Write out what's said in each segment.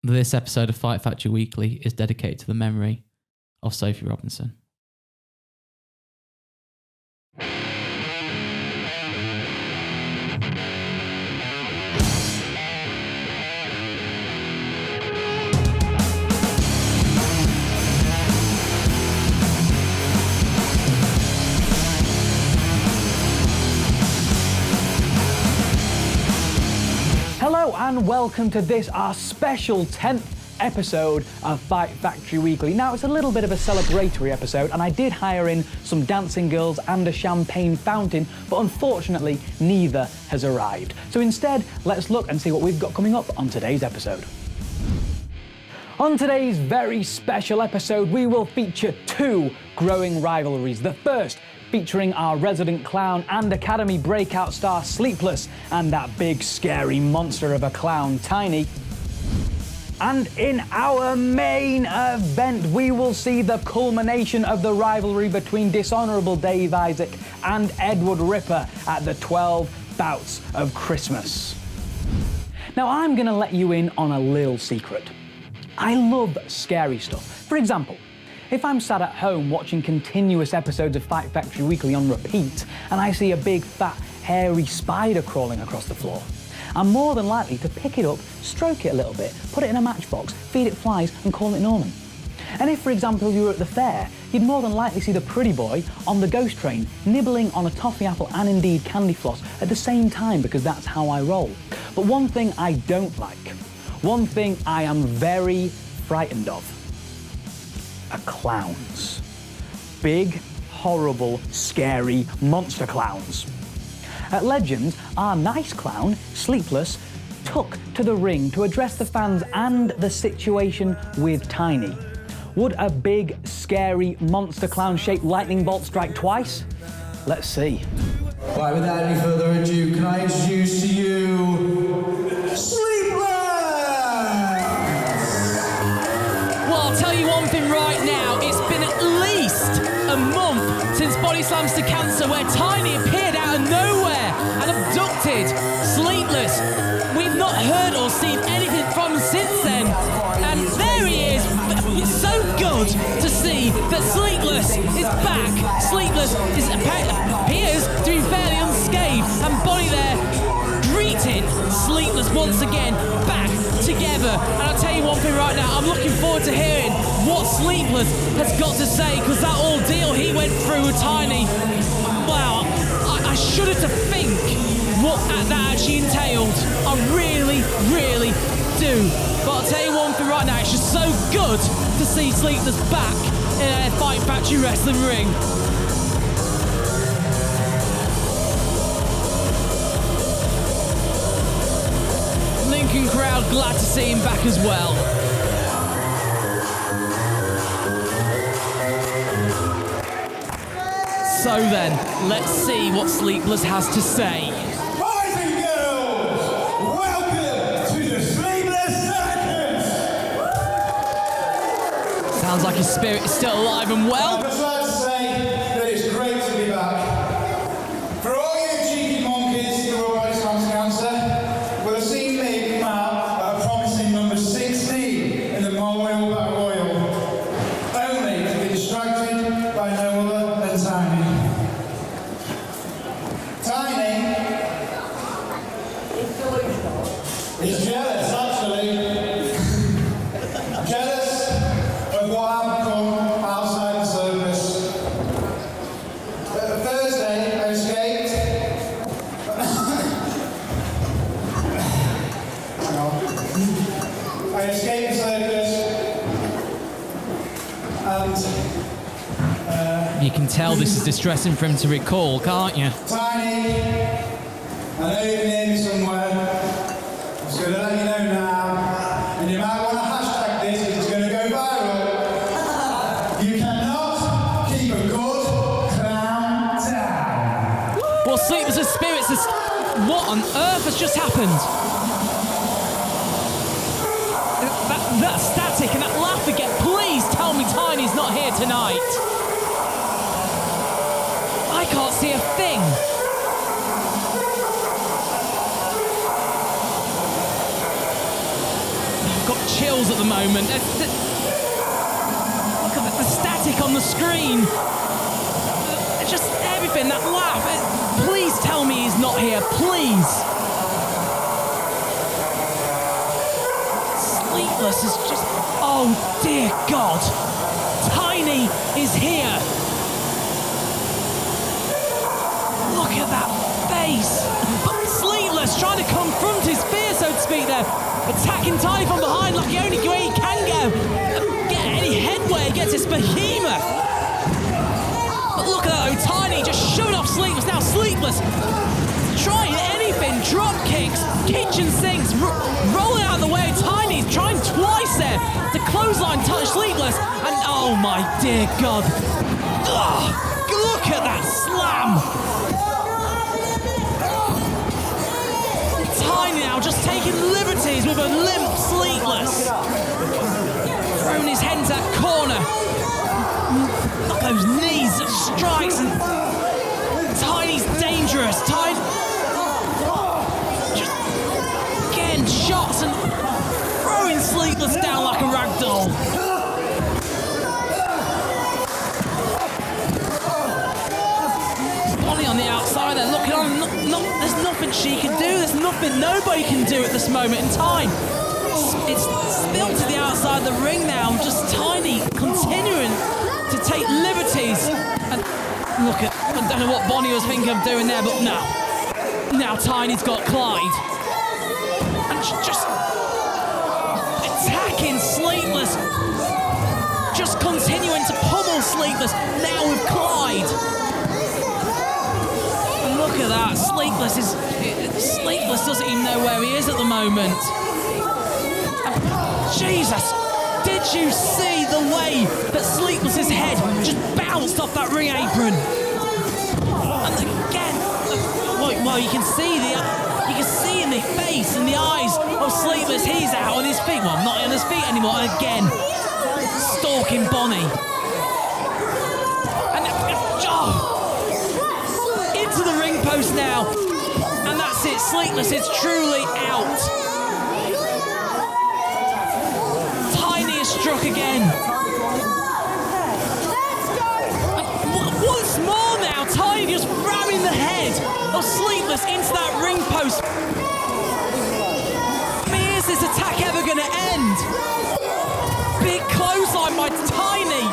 This episode of Fight Factory Weekly is dedicated to the memory of Sophie Robinson. Hello and welcome to this, our special 10th episode of Fight Factory Weekly. Now, it's a little bit of a celebratory episode, and I did hire in some dancing girls and a champagne fountain, but unfortunately, neither has arrived. So instead, let's look and see what we've got coming up on today's episode. On today's very special episode, we will feature two growing rivalries. The first featuring our resident clown and Academy breakout star Sleepless and that big scary monster of a clown Tiny. And in our main event, we will see the culmination of the rivalry between Dishonourable Dave Isaac and Edward Ripper at the 12 Bouts of Christmas. Now, I'm going to let you in on a little secret. I love scary stuff. For example, if I'm sat at home watching continuous episodes of Fight Factory Weekly on repeat and I see a big, fat, hairy spider crawling across the floor, I'm more than likely to pick it up, stroke it a little bit, put it in a matchbox, feed it flies and call it Norman. And if, for example, you were at the fair, you'd more than likely see the pretty boy on the ghost train nibbling on a toffee apple and indeed candy floss at the same time, because that's how I roll. But one thing I don't like, one thing I am very frightened of, are clowns. Big, horrible, scary monster clowns. At Legends, our nice clown, Sleepless, took to the ring to address the fans and the situation with Tiny. Would a big, scary monster clown-shaped lightning bolt strike twice? Let's see. Right, without any further ado, can I introduce to you Sleepless! Well, I'll tell you one thing right now. It's been at least a month since Body Slams to Cancer, where Tiny appeared out of nowhere and abducted Sleepless. We've not heard or seen anything from him since then. And there he is. It's so good to see that Sleepless is back. Sleepless appears to be fairly unscathed, and Bonnie there greeting Sleepless once again back together. And I'll tell you one thing right now, I'm looking forward to hearing what Sleepless has got to say, because that ordeal he went through with Tiny, wow, I shudder to think what that actually entailed. I really, really do. But I'll tell you one thing right now, it's just so good to see Sleepless back in a Fight Factory wrestling ring. Lincoln crowd glad to see him back as well. So then, let's see what Sleepless has to say. Boys and girls, welcome to the Sleepless Circus! Sounds like his spirit is still alive and well. I'd just like to say that it's great to be back. For all you cheeky monkeys who are Body Slams Cancer, will have seen me come out at a promising number 16 in the Memorial Battle Royal, only to be distracted by no other than Tiny. Tiny is jealous, actually. Jealous of what I've become outside the circus. Thursday, I escaped. Hang on. I escaped the circus, and You can tell this is distressing for him to recall, can't you? Tiny, I know you can hear me somewhere. I'm just going to let you know now, and you might want to hashtag this because it's going to go viral. You cannot keep a good clown down. Well, Sleepless' spirits is... What on earth has just happened? That static and that laugh again. Please tell me Tiny's not here tonight. I can't see a thing. I've got chills at the moment. Look at the static on the screen. Just everything, that laugh. Please tell me he's not here, please. Sleepless is just, oh dear God. Tiny is here. Look at that face. But Sleepless trying to confront his fear, so to speak there. Attacking Tiny from behind like the only way he can get any headway against this behemoth. But look at that though, Tiny just shoving off Sleepless. Now Sleepless trying anything, drop kicks, kitchen sinks, rolling out of the way. Tiny's trying twice there to clothesline touch Sleepless. And oh my dear God. Ugh, look at that slam. Tiny now just taking liberties with a limp Sleepless. Throwing his head into that corner. Look at those knees, strikes, and Tiny's dangerous. Tiny just getting shots and throwing Sleepless down like a rag doll. Bonnie on the outside there, looking on. There's nothing she can do. There's nothing nobody can do at this moment in time. It's spilled to the outside of the ring now. Just Tiny continuing to take liberties. And look at, I don't know what Bonnie was thinking of doing there, but no. Now Tiny's got Clyde. And just attacking Sleepless. Just continuing to pummel Sleepless, now with Clyde. And look at that, Sleepless doesn't even know where he is at the moment. Jesus, did you see the way that Sleepless's head just bounced off that ring apron? And again, well, you can see in the face and the eyes of Sleepless, he's out on his feet. Well, not on his feet anymore. And again, stalking Bonnie. And into the ring post now. And that's it, Sleepless is truly out. Struck again. Once more now, Tiny just ramming the head of Sleepless into that ring post. I mean, is this attack ever going to end? Big clothesline by Tiny.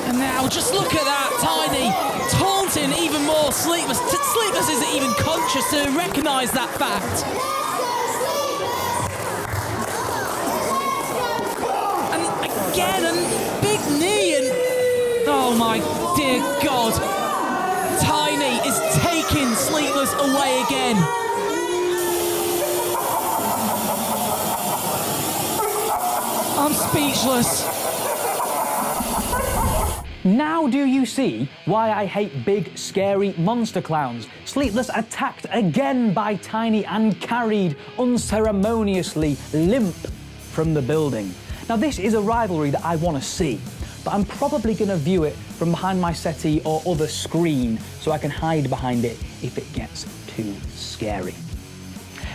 And now just look at that, Tiny taunting even more Sleepless. Sleepless isn't even conscious to recognise that fact. Again, and big knee, and oh my dear God, Tiny is taking Sleepless away again. I'm speechless. Now do you see why I hate big, scary monster clowns? Sleepless attacked again by Tiny and carried unceremoniously limp from the building. Now this is a rivalry that I want to see, but I'm probably going to view it from behind my settee or other screen so I can hide behind it if it gets too scary.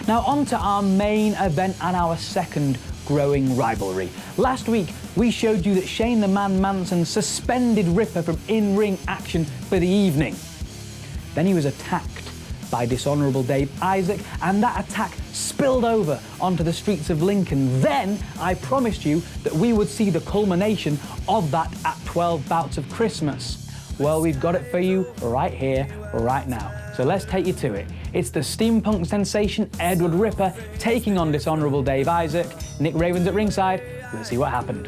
Now on to our main event and our second growing rivalry. Last week we showed you that Shane the Man Manson suspended Ripper from in-ring action for the evening. Then he was attacked by Dishonourable Dave Isaac, and that attack spilled over onto the streets of Lincoln. Then I promised you that we would see the culmination of that at 12 Bouts of Christmas. Well, we've got it for you right here, right now. So let's take you to it. It's the steampunk sensation Edward Ripper taking on Dishonourable Dave Isaac. Nick Raven's at ringside. Let's see what happened.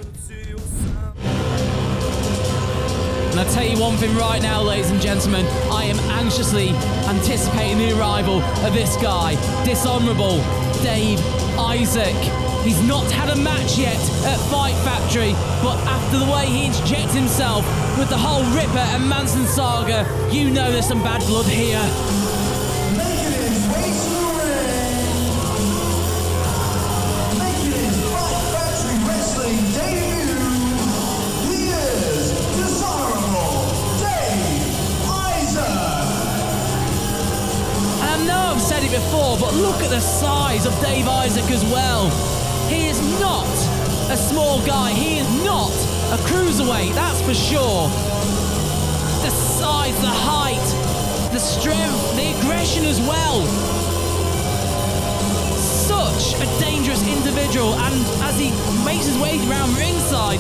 And I'll tell you one thing right now, ladies and gentlemen, I am anxiously anticipating the arrival of this guy, Dishonourable Dave Isaac. He's not had a match yet at Fight Factory, but after the way he interjects himself with the whole Ripper and Manson saga, you know there's some bad blood here. before, but look at the size of Dave Isaac as well. He is not a small guy. He is not a cruiserweight, that's for sure. The size, the height, the strength, the aggression as well. Such a dangerous individual, and as he makes his way around ringside,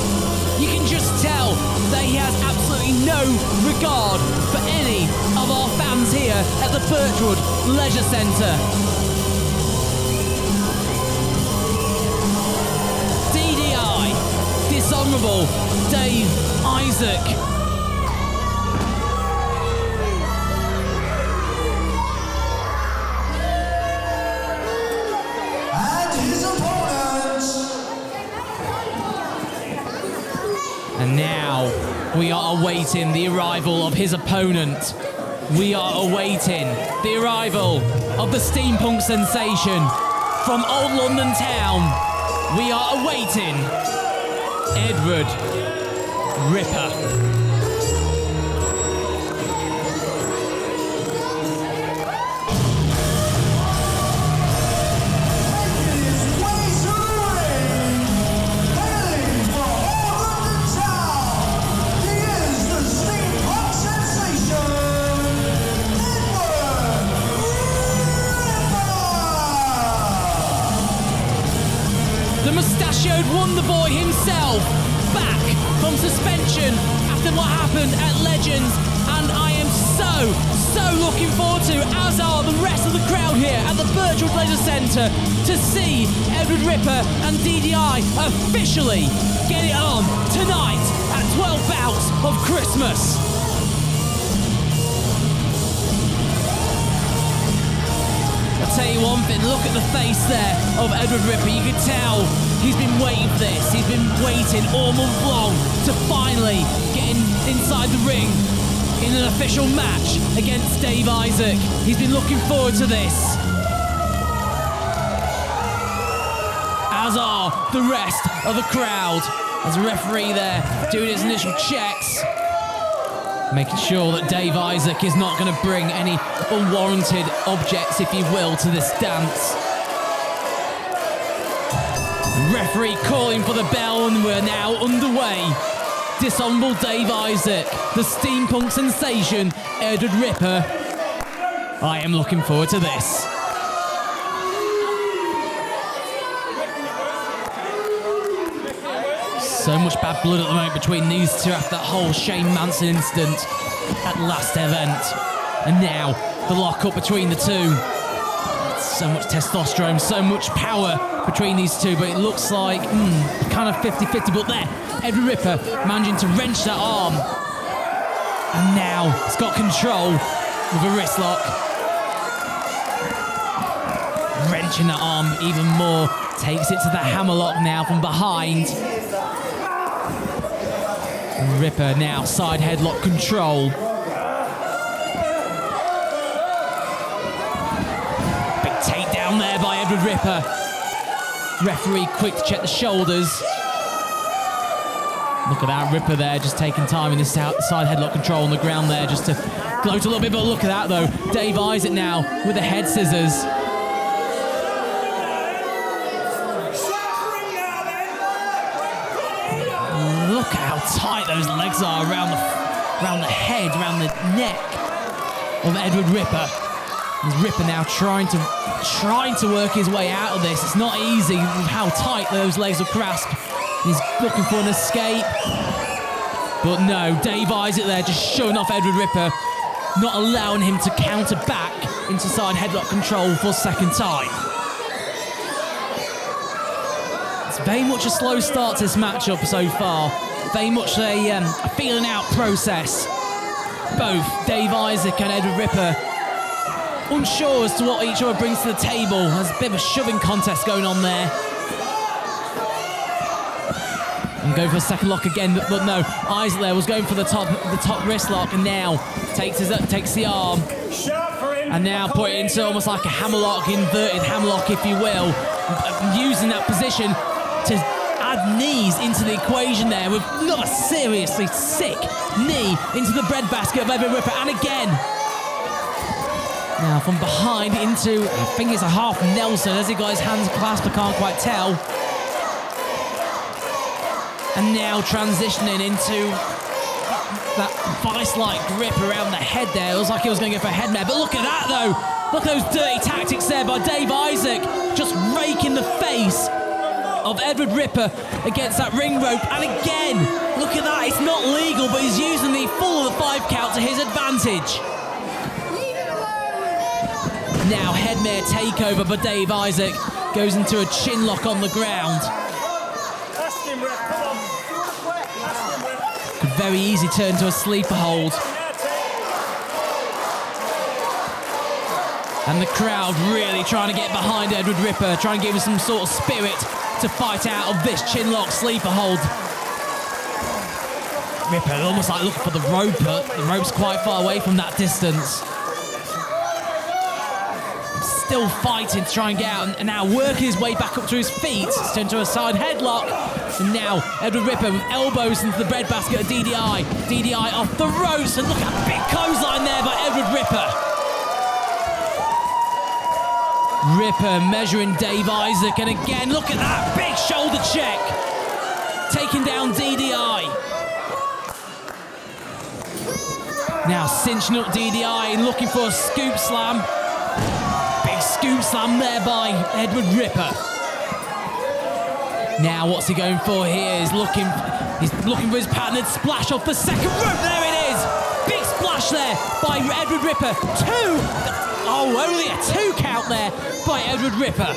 you can just tell that he has absolutely no regard for any of our fans here at the Birchwood Leisure Centre. DDI, dishonourable Dave Isaac. And now we are awaiting the arrival of his opponent. We are awaiting the arrival of the steampunk sensation from Old London town. We are awaiting Edward Ripper. Mustachioed Wonder Boy himself, back from suspension after what happened at Legends, and I am so looking forward to, as are the rest of the crowd here at the Birchwood Leisure Centre, to see Edward Ripper and DDI officially get it on tonight at 12 Bouts of Christmas. I'll tell you one thing, look at the face there of Edward Ripper. You can tell he's been waiting for this. He's been waiting all month long to finally get inside the ring in an official match against Dave Isaac. He's been looking forward to this. As are the rest of the crowd. There's a referee there doing his initial checks, making sure that Dave Isaac is not going to bring any unwarranted objects, if you will, to this dance. The referee calling for the bell, and we're now underway. Dishonourable Dave Isaac, the steampunk sensation, Edward Ripper. I am looking forward to this. So much bad blood at the moment between these two after that whole Shane Manson incident at last event. And now, the lock-up between the two. So much testosterone, so much power between these two, but it looks like kind of 50-50. But there, Edward Ripper managing to wrench that arm. And now, he's got control with a wrist lock. Wrenching that arm even more. Takes it to the hammerlock now from behind. Ripper now, side headlock control. Big takedown there by Edward Ripper. Referee quick to check the shoulders. Look at that, Ripper there, just taking time in this side headlock control on the ground there, just to gloat a little bit. But look at that though, Dave Isaac now with the head scissors. Look how tight those legs are around the head, around the neck of Edward Ripper. There's Ripper now trying to work his way out of this. It's not easy with how tight those legs are grasped. He's looking for an escape. But no, Dave Isaac there just showing off Edward Ripper, not allowing him to counter back into side headlock control for a second time. It's very much a slow start to this matchup so far. Very much a feeling out process. Both Dave Isaac and Edward Ripper unsure as to what each other brings to the table. There's a bit of a shoving contest going on there. And going for a second lock again, but no. Isaac there was going for the top wrist lock, and now takes the arm, and now put it into almost like a hammerlock, inverted hammerlock, if you will, using that position to add knees into the equation there with another seriously sick knee into the breadbasket of Edward Ripper, and again Now from behind into, I think it's a half Nelson as he got his hands clasped, I can't quite tell. And now transitioning into that vice-like grip around the head there. It was like he was going to go for a head mare, but look at that though. Look at those dirty tactics there by Dave Isaac, just raking the face of Edward Ripper against that ring rope. And again, look at that, it's not legal, but he's using the full of the 5 count to his advantage. Now headmare takeover, but Dave Isaac goes into a chin lock on the ground. Could very easy turn to a sleeper hold. And the crowd really trying to get behind Edward Ripper, trying to give him some sort of spirit to fight out of this chin lock sleeper hold. Ripper almost like looking for the rope, but the rope's quite far away from that distance. Still fighting to try and get out, and now working his way back up to his feet. It's turned to a side headlock. And now Edward Ripper with elbows into the breadbasket of DDI. DDI off the ropes, and look at that big clothesline there by Edward Ripper. Ripper measuring Dave Isaac, and again, look at that big shoulder check. Taking down DDI. Now cinching up DDI and looking for a scoop slam. Big scoop slam there by Edward Ripper. Now what's he going for here? He's looking for his patented splash off the second rope. There it is. Big splash there by Edward Ripper. 2. Oh, only a 2 count there by Edward Ripper.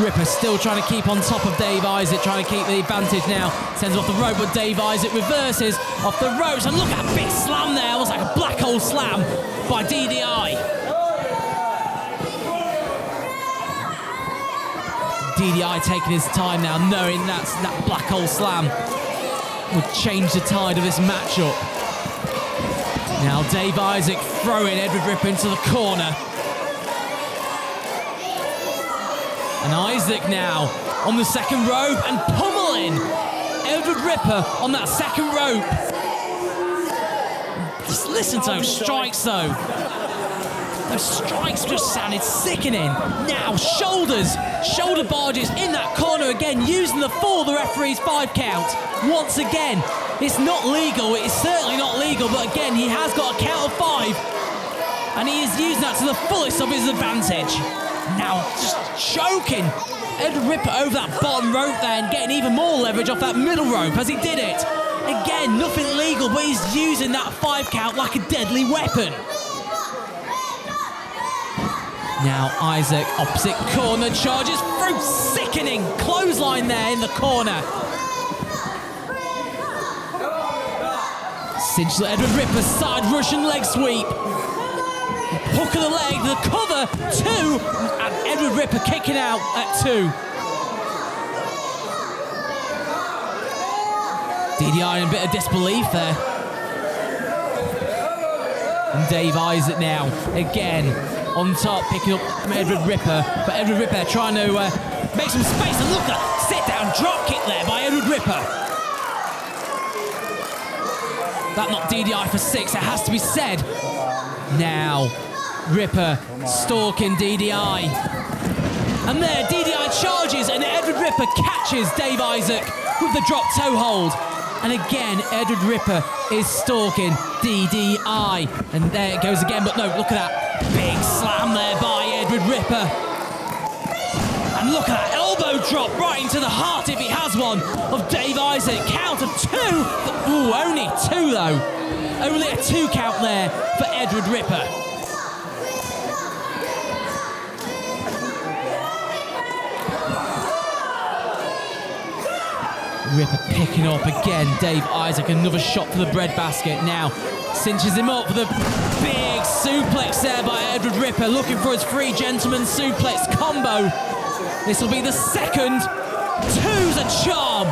Ripper still trying to keep on top of Dave Isaac, trying to keep the advantage now. Sends off the rope, but Dave Isaac reverses off the ropes. And look at that big slam there. It was like a black hole slam by DDI. DDI taking his time now, knowing that black hole slam would change the tide of this matchup. Now Dave Isaac throwing Edward Ripper into the corner. And Isaac now on the second rope and pummeling Edward Ripper on that second rope. Just listen to those strikes though. Those strikes just sounded sickening. Now shoulder barges in that corner again, using the full of the referee's 5 count. Once again, it's not legal, it's certainly not legal, but again, he has got a count of 5. And he is using that to the fullest of his advantage. Now just choking Edward Ripper over that bottom rope there and getting even more leverage off that middle rope as he did it. Again, nothing legal, but he's using that 5 count like a deadly weapon. Now Isaac, opposite corner, charges through, sickening clothesline there in the corner. Cinches Edward Ripper, side Russian leg sweep. Hook of the leg, the cover, 2, and Edward Ripper kicking out at 2. DDI in a bit of disbelief there. And Dave Isaac now, again, on top, picking up Edward Ripper. But Edward Ripper trying to make some space, and look at that sit-down drop kick there by Edward Ripper. That knocked DDI for 6, it has to be said. Now, Ripper stalking DDI. And there, DDI charges, and Edward Ripper catches Dave Isaac with the drop toe hold. And again, Edward Ripper is stalking DDI. And there it goes again, but no, look at that big slam there by Edward Ripper. And look at that elbow drop right into the heart, if he has one, of Dave Isaac. Count of 2. Ooh, only 2 though. Only a 2 count there for Edward Ripper. Ripper picking up again. Dave Isaac, another shot to the breadbasket. Now cinches him up with a big suplex there by Edward Ripper, looking for his 3 gentleman suplex combo. This will be the second. 2's a charm.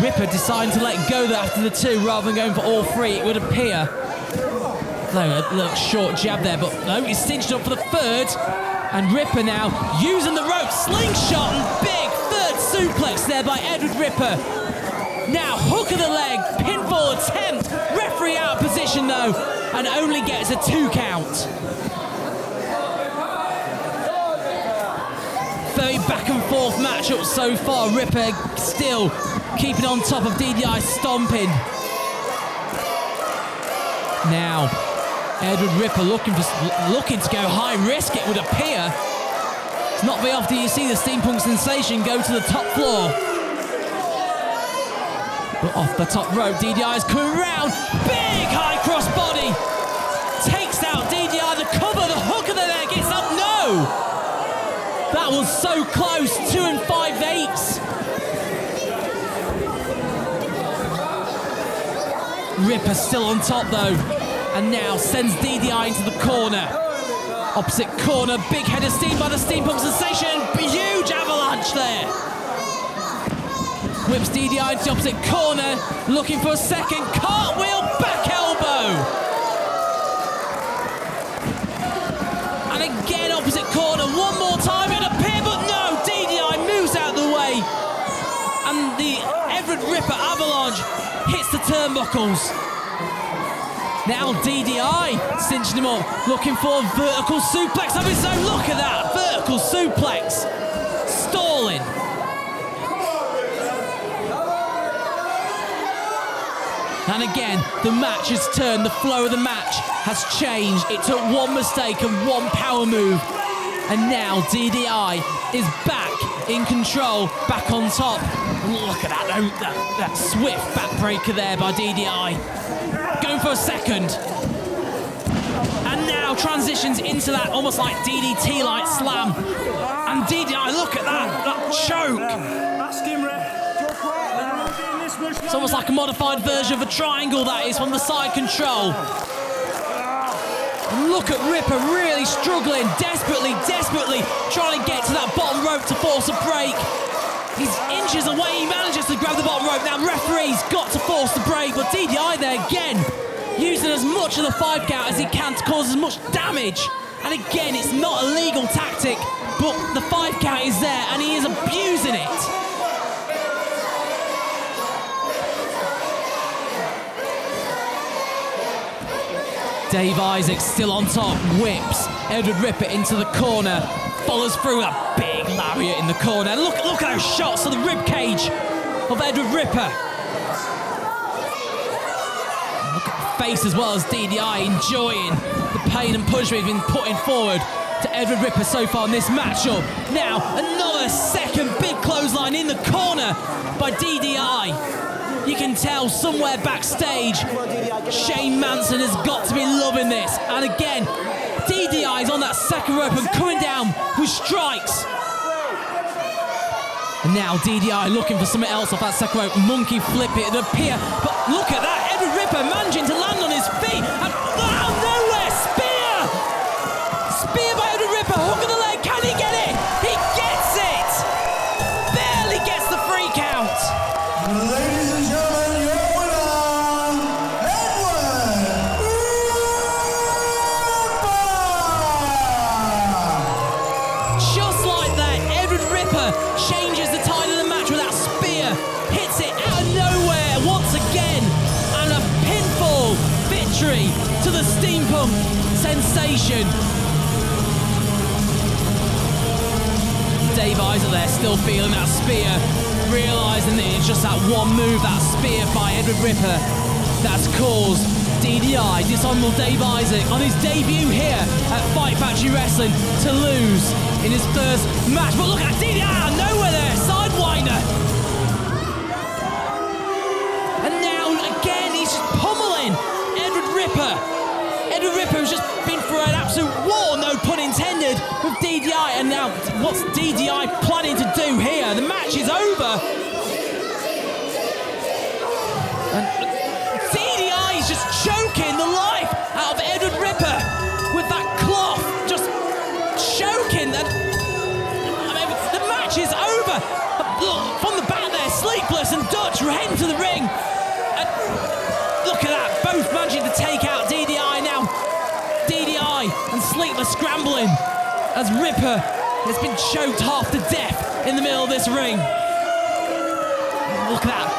Ripper deciding to let go there after the 2 rather than going for all 3, it would appear. A little short jab there, but no, he's cinched up for the 3rd. And Ripper now using the rope, slingshot, and big 3rd suplex there by Edward Ripper. Now, hook of the leg, pinfall attempt. Referee out of position though, and only gets a 2 count. Very back and forth matchup so far. Ripper still keeping on top of DDI, stomping. Now, Edward Ripper looking to go high risk, it would appear. It's not very often you see the steampunk sensation go to the top floor. But off the top rope, DDI is coming round. Big high cross body. Takes out DDI, the cover, the hook of the leg, it's up, no! That was so close, 2 5/8. Ripper still on top though, and now sends DDI into the corner. Opposite corner, big head of steam by the steampunk sensation, huge avalanche there. Whips DDI into the opposite corner, looking for a second, cartwheel, back elbow. And again, opposite corner, one more time, it appeared, but no, DDI moves out the way. And the Edward Ripper avalanche hits the turnbuckles. Now DDI cinching him up, looking for a vertical suplex of his own. Look at that, vertical suplex. Stalling. And again, the match has turned, the flow of the match has changed. It took one mistake and one power move. And now DDI is back in control, back on top. Look at that swift backbreaker there by DDI. Going for a second. And now transitions into that almost like DDT-like slam. And DDI, look at that choke. It's almost like a modified version of a triangle, that is, from the side control. And look at Ripper really struggling, desperately trying to get to that bottom rope to force a break. He's inches away, he manages to grab the bottom rope. Now referee's got to force the break, but DDI there again, using as much of the 5 count as he can to cause as much damage. And again, it's not a legal tactic, but the 5 count is there and he is abusing it. Dave Isaac still on top, whips Edward Ripper into the corner, follows through a big lariat in the corner. And look at those shots to the rib cage of Edward Ripper. Look at the face as well as DDI enjoying the pain and punishment he's been putting forward to Edward Ripper so far in this matchup. Now, another second big clothesline in the corner by DDI. You can tell somewhere backstage, Shane Manson has got to be loving this. And again, DDI is on that second rope and coming down with strikes. And now DDI looking for something else off that second rope. Monkey flip it appear. But look at that, Edward Ripper managing to land on his feet. And out of nowhere, spear! Spear by Edward Ripper, hook of the leg, can he get it? He gets it! Barely gets the 3 count. Ladies and gentlemen, your winner, Edward Ripper! Just like that, Edward Ripper changes the tide of the match with that spear, hits it out of nowhere once again, and a pinfall victory to the steampunk sensation. Dave Isaac there still feeling that spear, realising that it's just that one move, that spear by Edward Ripper, that's caused DDI, Dishonourable Dave Isaac, on his debut here at Fight Factory Wrestling to lose in his first match. But look at DDI out of nowhere there, sidewinder. And now again he's just pummeling Edward Ripper. Edward Ripper has just been through an absolute war, no pun intended, with DDI. And now what's DDI planning to do here? The match is over. And DDI is just choking the life out of Edward Ripper with that cloth, just choking. And I mean, the match is over. Look, from the back there, Sleepless and Dutch right into the ring. And look at that, both managing to take out DDI now. DDI and Sleepless scrambling as Ripper has been choked half to death in the middle of this ring. Look at that.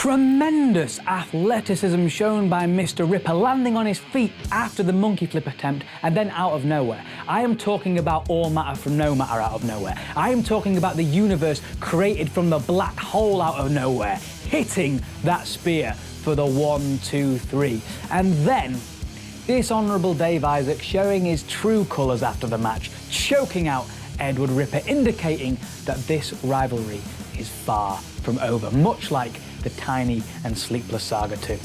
Tremendous athleticism shown by Mr. Ripper, landing on his feet after the monkey flip attempt and then out of nowhere. I am talking about all matter from no matter out of nowhere. I am talking about the universe created from the black hole out of nowhere, hitting that spear for the 1, 2, 3. And then dishonourable Dave Isaac showing his true colours after the match, choking out Edward Ripper, indicating that this rivalry is far from over, much like the Tiny and Sleepless saga too.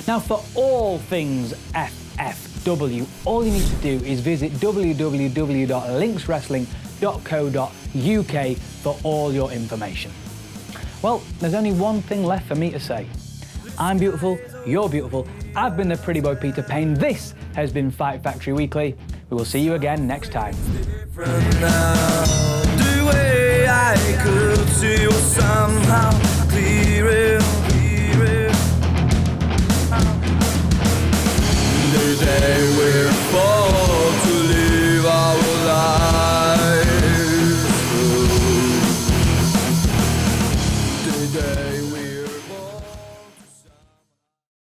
Now, for all things FFW, all you need to do is visit www.linkswrestling.co.uk for all your information. Well, there's only one thing left for me to say. I'm beautiful, you're beautiful, I've been the pretty boy Peter Payne, this has been Fight Factory Weekly. We will see you again next time. The way I could see you somehow